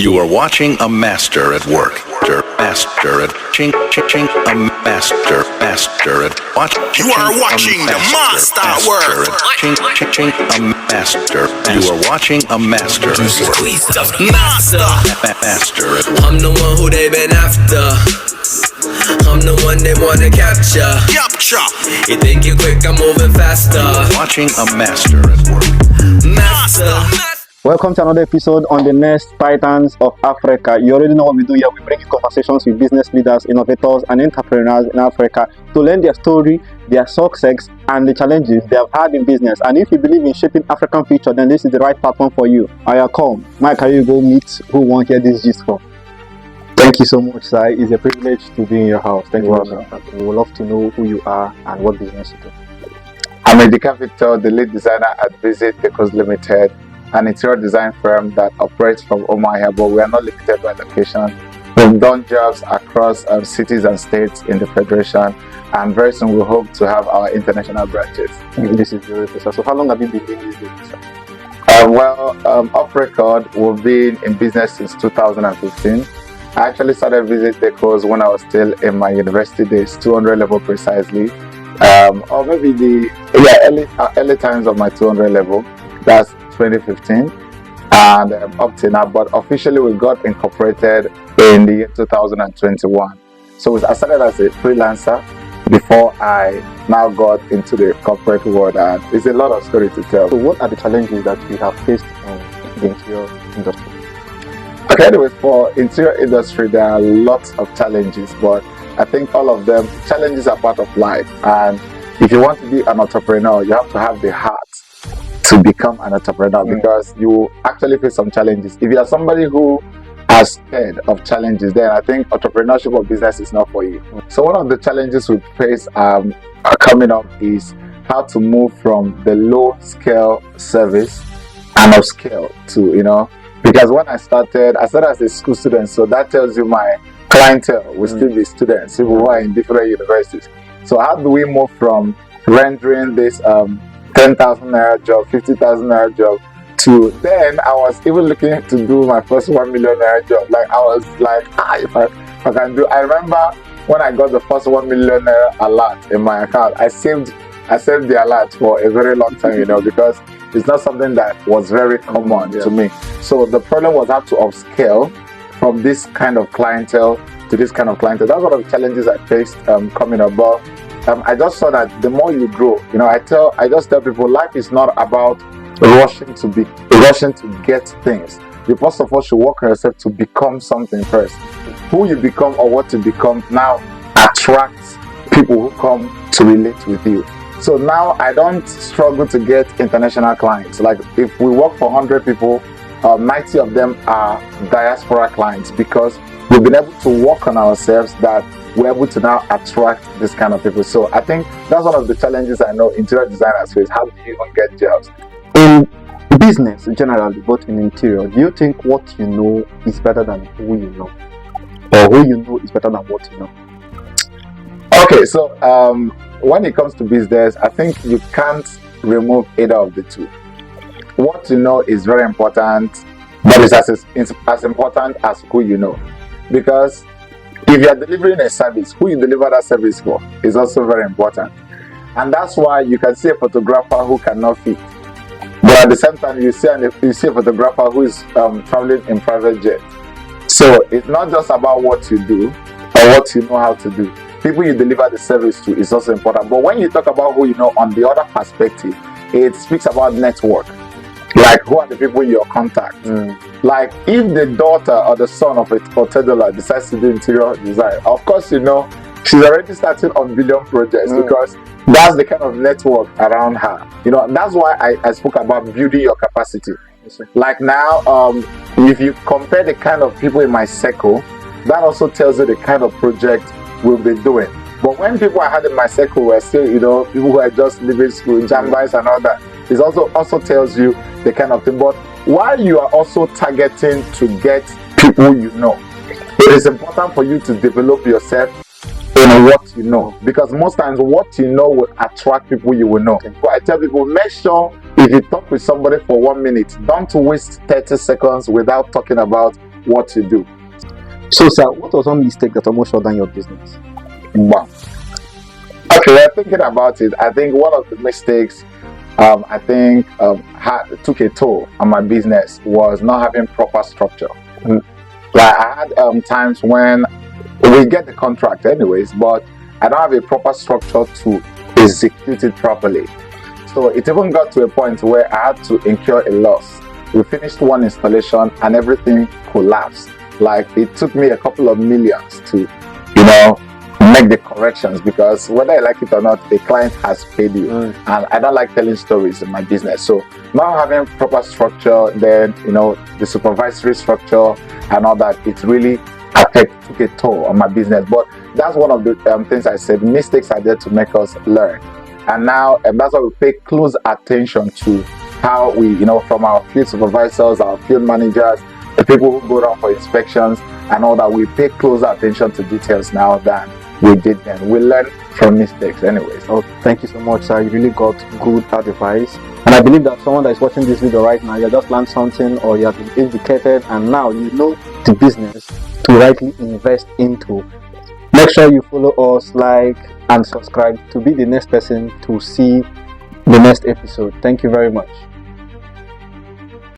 You are watching a master at work. Master at ching ching ching. A master at watch. You are watching the master at work. Ching ching ching. A master. You are watching a master at work. Master. Master at work. I'm the one who they been after. I'm the one they wanna capture. Capture. You think you're quick, I'm moving faster. Watching a master at work. Master. Welcome to another episode on the Next Titans of Africa. You already know what we do here. We bring you conversations with business leaders, innovators, and entrepreneurs in Africa to learn their story, their success, and the challenges they have had in business. And if you believe in shaping African future, then this is the right platform for you. I come. Mike, can you go meet who won't hear this gist from? Thank you so much, Sai. It's a privilege to be in your house. Thank you. We would love to know who you are and what business you do. I'm Edika Victor, the lead designer at Vidiz Decor Limited, an interior design firm that operates from Omaha, but we are not limited by location. We've done jobs across cities and states in the Federation, and very soon we hope to have our international branches. This is beautiful. So how long have you been doing this business? Off record, we've been in business since 2015. I actually started Vidiz Decor when I was still in my university days, 200 level precisely, or maybe the early times of my 200 level. That's 2015 and up to now, but officially we got incorporated in the year 2021. So I started as a freelancer before I now got into the corporate world, and it's a lot of story to tell. So what are the challenges that you have faced in the interior industry? Okay, anyway, for interior industry there are lots of challenges, but I think all of them, challenges are part of life, and if you want to be an entrepreneur, you have to have the heart to become an entrepreneur, because you actually face some challenges. If you are somebody who are scared of challenges, then I think entrepreneurship or business is not for you. So one of the challenges we face coming up is how to move from the low scale service and upscale to, because when I started as a school student, so that tells you my clientele will still be students, people who are in different universities. So how do we move from rendering this 10,000 naira job, 50,000 naira job, to then I was even looking to do my first 1 million naira job. Like I was like, if I can do. I remember when I got the first 1 million naira alert in my account, I saved the alert for a very long time, because it's not something that was very common to me. So the problem was how to upscale from this kind of clientele to this kind of clientele. That's one of the challenges I faced coming up. But I just saw that the more you grow, I just tell people life is not about rushing to get things. You first of all should work on yourself to become something first. Who you become or what you become now attracts people who come to relate with you. So now I don't struggle to get international clients. Like if we work for 100 people, 90 of them are diaspora clients, because we've been able to work on ourselves that we're able to now attract this kind of people. So I think that's one of the challenges I know interior designers face. How do you even get jobs? In business generally, but in interior, do you think what you know is better than who you know? Or who you know is better than what you know? Okay, so when it comes to business, I think you can't remove either of the two. What you know is very important, but it's as important as who you know. Because if you are delivering a service, who you deliver that service for is also very important. And that's why you can see a photographer who cannot fit, but at the same time you see a photographer who is traveling in private jet. So it's not just about what you do or what you know how to do. People you deliver the service to is also important. But when you talk about who you know on the other perspective, it speaks about network. Like, who are the people in your contact? Like, if the daughter or the son of a hoteler decides to do interior design, of course, she's already starting on billion projects, because that's the kind of network around her. That's why I spoke about building your capacity. Like now, if you compare the kind of people in my circle, that also tells you the kind of project we'll be doing. But when people I had in my circle were still, people who are just leaving school, jambais and all that, it also tells you the kind of thing. But while you are also targeting to get people you know, it is important for you to develop yourself in what you know, because most times what you know will attract people you will know. But I tell people, make sure if you talk with somebody for 1 minute, don't waste 30 seconds without talking about what you do. So, sir, what was one mistake that almost shut down your business? Wow. Okay, thinking about it, I think one of the mistakes took a toll on my business was not having proper structure. Like I had times when we get the contract anyways, but I don't have a proper structure to execute it properly. So it even got to a point where I had to incur a loss. We finished one installation and everything collapsed. Like it took me a couple of millions to, make the corrections, because whether I like it or not, the client has paid you. And I don't like telling stories in my business. So not having proper structure, then the supervisory structure and all that, it really took a toll on my business. But that's one of the things I said, mistakes are there to make us learn. And now that's why we pay close attention to how we, from our field supervisors, our field managers, the people who go down for inspections and all that, we pay closer attention to details now than we did then. We learn from mistakes anyways. Oh, thank you so much, sir. You really got good advice. And I believe that someone that is watching this video right now, you just learned something, or you have been educated, and now you know the business to rightly invest into. Make sure you follow us, like, and subscribe to be the next person to see the next episode. Thank you very much.